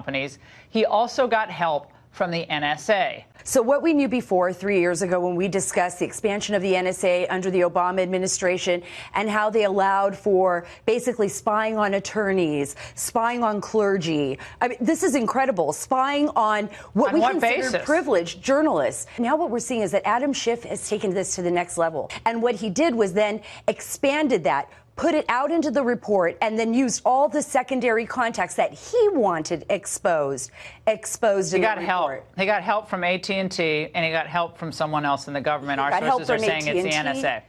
companies. He also got help from the NSA. So what we knew before 3 years ago when we discussed the expansion of the NSA under the Obama administration and how they allowed for basically spying on attorneys, spying on clergy. I mean, this is incredible. Spying on what we consider privileged journalists. Now what we're seeing is that Adam Schiff has taken this to the next level. And what he did was then expanded that, put it out into the report, and then used all the secondary contacts that he wanted exposed in the report. He got help from AT&T, and he got help from someone else in the government. Our sources are saying it's the NSA.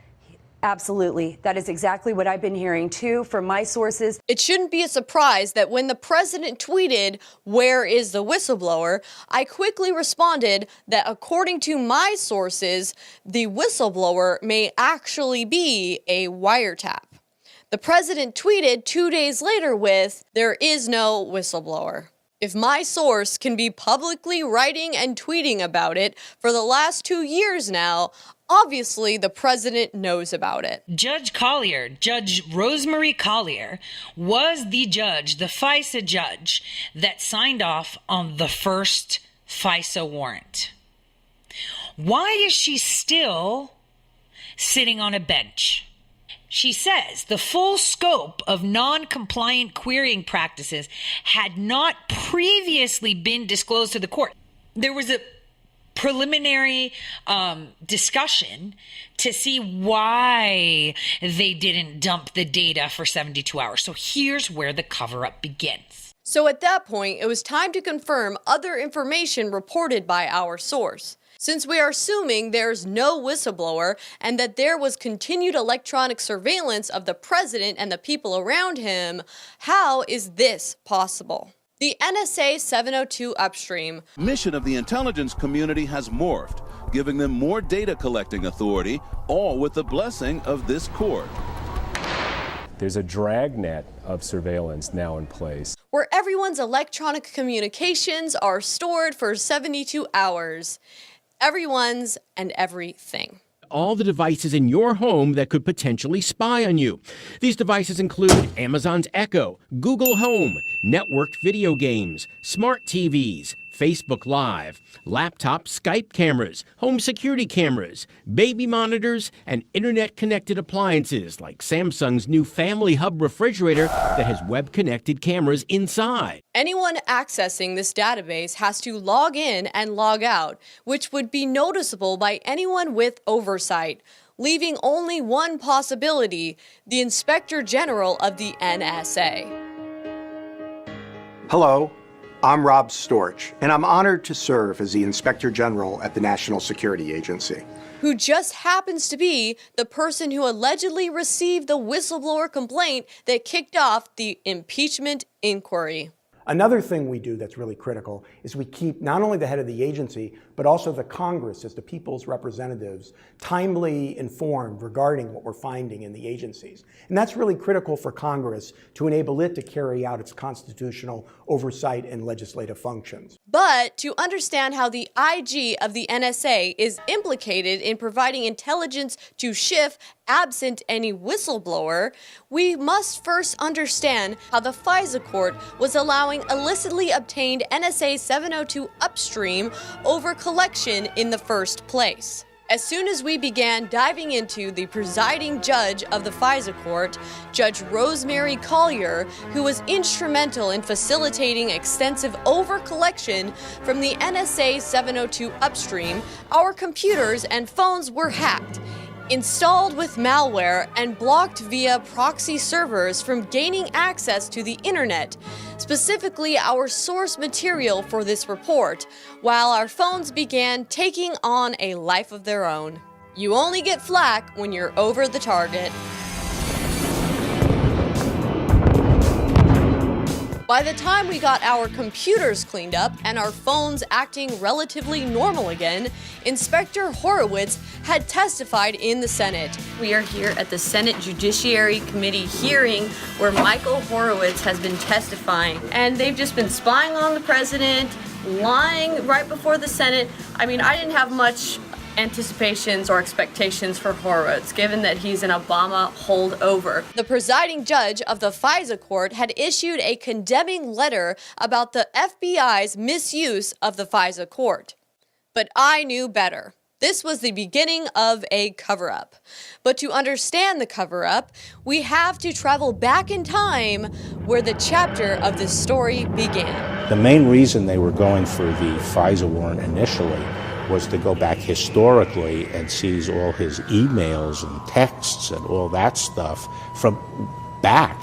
Absolutely. That is exactly what I've been hearing, too, from my sources. It shouldn't be a surprise that when the president tweeted, "Where is the whistleblower?" I quickly responded that according to my sources, the whistleblower may actually be a wiretap. The president tweeted 2 days later with, "There is no whistleblower." If my source can be publicly writing and tweeting about it for the last 2 years now, obviously the president knows about it. Judge Collier, Judge Rosemary Collier, was the judge, the FISA judge, that signed off on the first FISA warrant. Why is she still sitting on a bench? She says the full scope of non-compliant querying practices had not previously been disclosed to the court. There was a preliminary discussion to see why they didn't dump the data for 72 hours. So here's where the cover-up begins. So at that point, it was time to confirm other information reported by our source. Since we are assuming there's no whistleblower and that there was continued electronic surveillance of the president and the people around him, how is this possible? The NSA 702 Upstream mission of the intelligence community has morphed, giving them more data collecting authority, all with the blessing of this court. There's a dragnet of surveillance now in place, where everyone's electronic communications are stored for 72 hours. Everyone's and everything. All the devices in your home that could potentially spy on you. These devices include Amazon's Echo, Google Home, networked video games, smart TVs, Facebook Live, laptop Skype cameras, home security cameras, baby monitors, and internet-connected appliances like Samsung's new Family Hub refrigerator that has web-connected cameras inside. Anyone accessing this database has to log in and log out, which would be noticeable by anyone with oversight, leaving only one possibility: the Inspector General of the NSA. Hello. I'm Rob Storch, and I'm honored to serve as the Inspector General at the National Security Agency, who just happens to be the person who allegedly received the whistleblower complaint that kicked off the impeachment inquiry. Another thing we do that's really critical is we keep not only the head of the agency, but also the Congress as the people's representatives timely informed regarding what we're finding in the agencies. And that's really critical for Congress to enable it to carry out its constitutional oversight and legislative functions. But to understand how the IG of the NSA is implicated in providing intelligence to Schiff absent any whistleblower, we must first understand how the FISA court was allowing illicitly obtained NSA 702 Upstream over collection in the first place. As soon as we began diving into the presiding judge of the FISA court, Judge Rosemary Collier, who was instrumental in facilitating extensive overcollection from the NSA 702 Upstream, our computers and phones were hacked, installed with malware, and blocked via proxy servers from gaining access to the internet, specifically our source material for this report, while our phones began taking on a life of their own. You only get flack when you're over the target. By the time we got our computers cleaned up and our phones acting relatively normal again, Inspector Horowitz had testified in the Senate. We are here at the Senate Judiciary Committee hearing where Michael Horowitz has been testifying. And they've just been spying on the president, lying right before the Senate. I mean, I didn't have much anticipations or expectations for Horowitz, given that he's an Obama holdover. The presiding judge of the FISA court had issued a condemning letter about the FBI's misuse of the FISA court. But I knew better. This was the beginning of a cover-up. But to understand the cover-up, we have to travel back in time where the chapter of this story began. The main reason they were going for the FISA warrant initially was to go back historically and seize all his emails and texts and all that stuff from back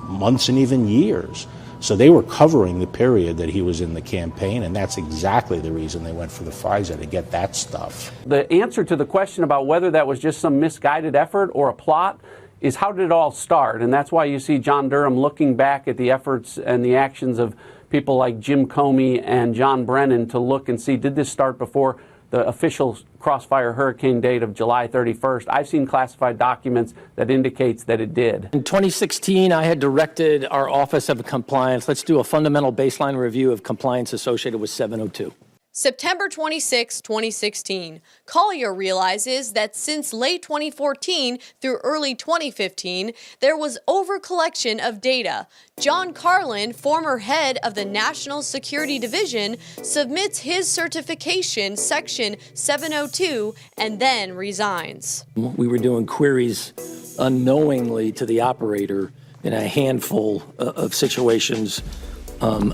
months and even years. So they were covering the period that he was in the campaign, and that's exactly the reason they went for the FISA, to get that stuff. The answer to the question about whether that was just some misguided effort or a plot is how did it all start? And that's why you see John Durham looking back at the efforts and the actions of people like Jim Comey and John Brennan to look and see, did this start before the official Crossfire hurricane date of July 31st. I've seen classified documents that indicates that it did. In 2016, I had directed our Office of Compliance, let's do a fundamental baseline review of compliance associated with 702. September 26, 2016, Collier realizes that since late 2014 through early 2015, there was overcollection of data. John Carlin, former head of the National Security Division, submits his certification, Section 702, and then resigns. We were doing queries unknowingly to the operator in a handful of situations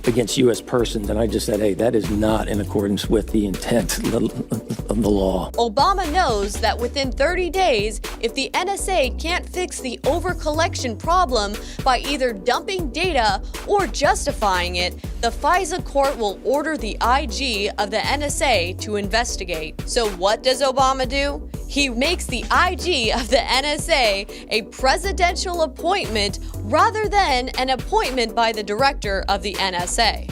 against U.S. persons, and I just said, hey, that is not in accordance with the intent of the law. Obama knows that within 30 days, if the NSA can't fix the overcollection problem by either dumping data or justifying it, the FISA court will order the IG of the NSA to investigate. So what does Obama do? He makes the IG of the NSA a presidential appointment rather than an appointment by the director of the NSA.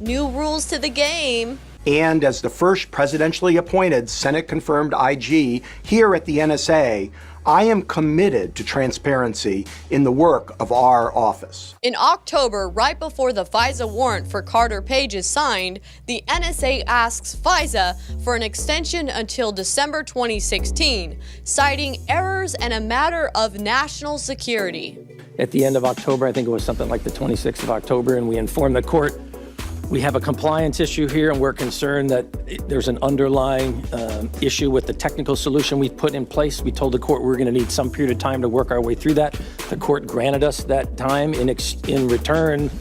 New rules to the game. And as the first presidentially appointed Senate-confirmed IG here at the NSA, I am committed to transparency in the work of our office. In October, right before the FISA warrant for Carter Page is signed, the NSA asks FISA for an extension until December 2016, citing errors and a matter of national security. At the end of October, I think it was something like the 26th of October, and we informed the court, we have a compliance issue here, and we're concerned that there's an underlying issue with the technical solution we've put in place. We told the court we were going to need some period of time to work our way through that. The court granted us that time. In return,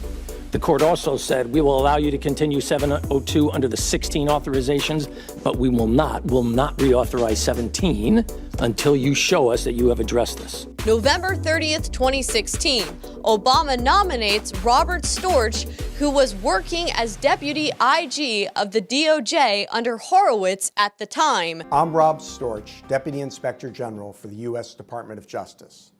the court also said, we will allow you to continue 702 under the 16 authorizations, but we will not reauthorize 17 until you show us that you have addressed this. November 30th, 2016, Obama nominates Robert Storch, who was working as Deputy IG of the DOJ under Horowitz at the time. I'm Rob Storch, Deputy Inspector General for the U.S. Department of Justice.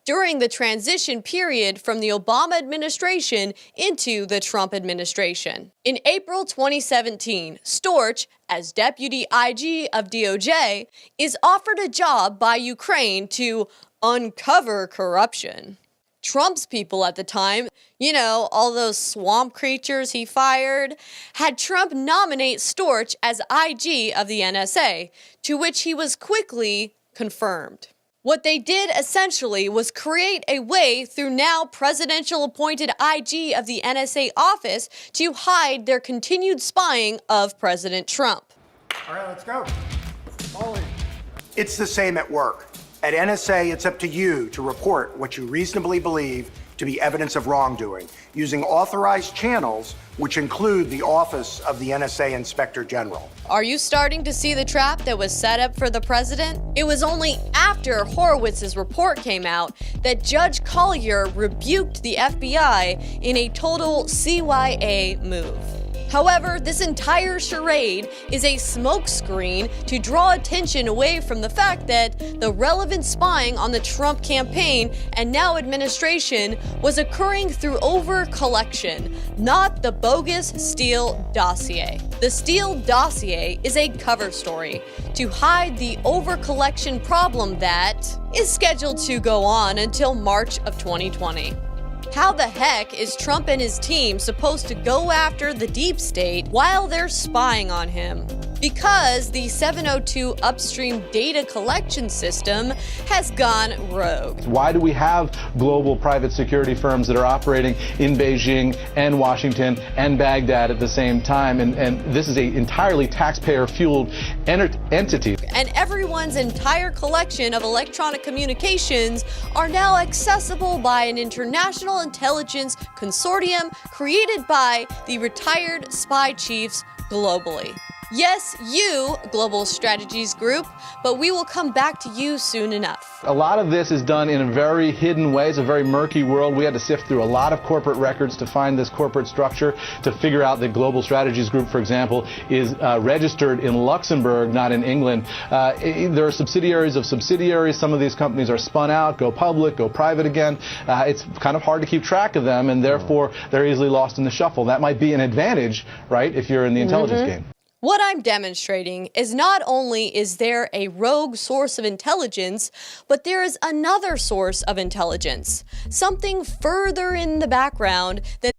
During the transition period from the Obama administration into the Trump administration. In April 2017, Storch, as Deputy IG of DOJ, is offered a job by Ukraine to uncover corruption. Trump's people at the time, you know, all those swamp creatures he fired, had Trump nominate Storch as IG of the NSA, to which he was quickly confirmed. What they did essentially was create a way through now presidential appointed IG of the NSA office to hide their continued spying of President Trump. All right, let's go. It's the same at work. At NSA, it's up to you to report what you reasonably believe to be evidence of wrongdoing, using authorized channels, which include the Office of the NSA Inspector General. Are you starting to see the trap that was set up for the president? It was only after Horowitz's report came out that Judge Collier rebuked the FBI in a total CYA move. However, this entire charade is a smokescreen to draw attention away from the fact that the relevant spying on the Trump campaign and now administration was occurring through over-collection, not the bogus Steele dossier. The Steele dossier is a cover story to hide the over-collection problem that is scheduled to go on until March of 2020. How the heck is Trump and his team supposed to go after the deep state while they're spying on him? because the 702 upstream data collection system has gone rogue. Why do we have global private security firms that are operating in Beijing and Washington and Baghdad at the same time? And this is an entirely taxpayer-fueled entity. And everyone's entire collection of electronic communications are now accessible by an international intelligence consortium created by the retired spy chiefs globally. Yes, you, Global Strategies Group, but we will come back to you soon enough. A lot of this is done in a very hidden way. It's a very murky world. We had to sift through a lot of corporate records to find this corporate structure, to figure out that Global Strategies Group, for example, is registered in Luxembourg, not in England. There are subsidiaries of subsidiaries. Some of these companies are spun out, go public, go private again. It's kind of hard to keep track of them, and therefore they're easily lost in the shuffle. That might be an advantage, right, if you're in the intelligence game. What I'm demonstrating is not only is there a rogue source of intelligence, but there is another source of intelligence, something further in the background that